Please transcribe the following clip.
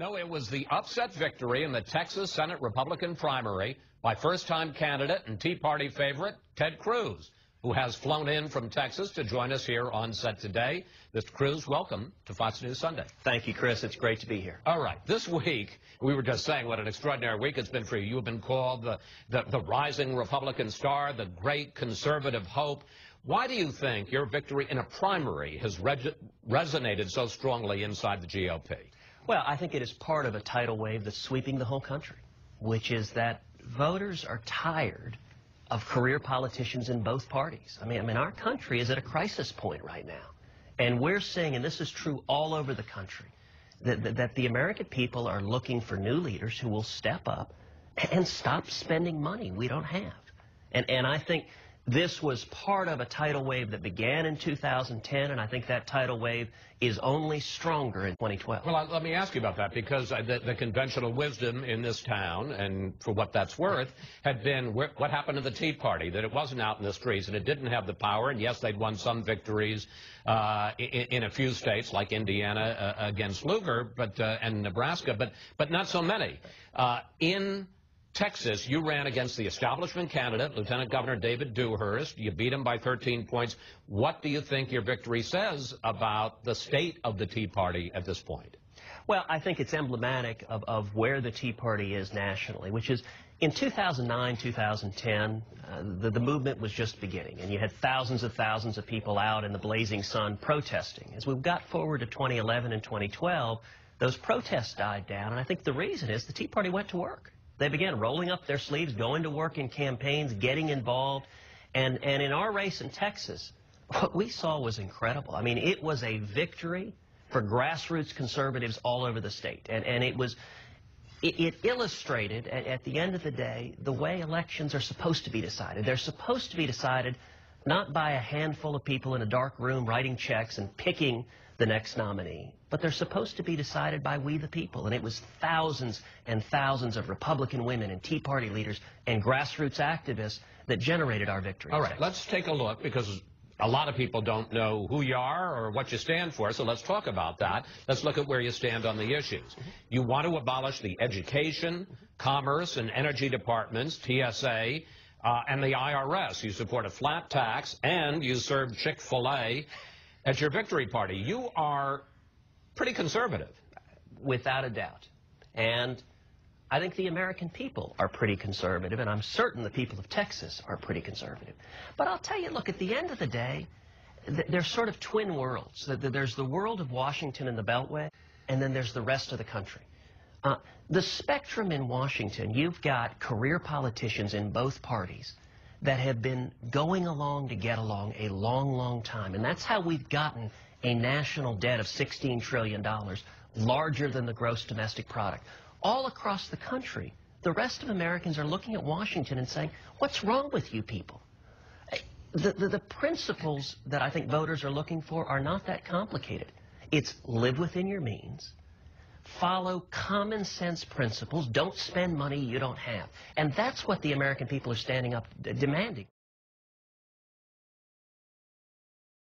No, it was the upset victory in the Texas Senate Republican primary by first-time candidate and Tea Party favorite Ted Cruz, who has flown in from Texas to join us here on set today. Mr. Cruz, welcome to Fox News Sunday. Thank you, Chris. It's great to be here. All right. This week, we were just saying what an extraordinary week it's been for you. You've been called the rising Republican star, the great conservative hope. Why do you think your victory in a primary has resonated so strongly inside the GOP? Well, I think it is part of a tidal wave that's sweeping the whole country, which is that voters are tired of career politicians in both parties. I mean, our country is at a crisis point right now. And we're seeing, and this is true all over the country, that the American people are looking for new leaders who will step up and stop spending money we don't have. And I think this was part of a tidal wave that began in 2010, and I think that tidal wave is only stronger in 2012. Well, let me ask you about that, because the conventional wisdom in this town, and for what that's worth, had been what happened to the Tea Party, that it wasn't out in the streets, and it didn't have the power, and yes, they'd won some victories in a few states, like Indiana against Lugar, and Nebraska, but not so many. In Texas, you ran against the establishment candidate, Lieutenant Governor David Dewhurst. You beat him by 13 points. What do you think your victory says about the state of the Tea Party at this point? Well, I think it's emblematic of where the Tea Party is nationally, which is in 2009, 2010, the movement was just beginning, and you had thousands of people out in the blazing sun protesting. As we got forward to 2011 and 2012, those protests died down, and I think the reason is the Tea Party went to work. They began rolling up their sleeves, going to work in campaigns, getting involved. And in our race in Texas, what we saw was incredible. I mean, it was a victory for grassroots conservatives all over the state. And it illustrated, at the end of the day, the way elections are supposed to be decided. They're supposed to be decided not by a handful of people in a dark room writing checks and picking the next nominee, but they're supposed to be decided by we the people. And it was thousands and thousands of Republican women and Tea Party leaders and grassroots activists that generated our victory. All right, let's take a look, because a lot of people don't know who you are or what you stand for, so let's talk about that. Let's look at where you stand on the issues. You want to abolish the education, commerce, and energy departments, TSA, and the IRS. You support a flat tax, and you serve Chick-fil-A at your victory party. You are pretty conservative. Without a doubt. And I think the American people are pretty conservative, and I'm certain the people of Texas are pretty conservative. But I'll tell you, look, at the end of the day, there's sort of twin worlds. There's the world of Washington and the Beltway, and then there's the rest of the country. The spectrum in Washington, you've got career politicians in both parties that have been going along to get along a long, long time. And that's how we've gotten a national debt of $16 trillion, larger than the gross domestic product. All across the country, the rest of Americans are looking at Washington and saying, what's wrong with you people? The principles that I think voters are looking for are not that complicated. It's live within your means, follow common sense principles, don't spend money you don't have. And that's what the American people are standing up demanding.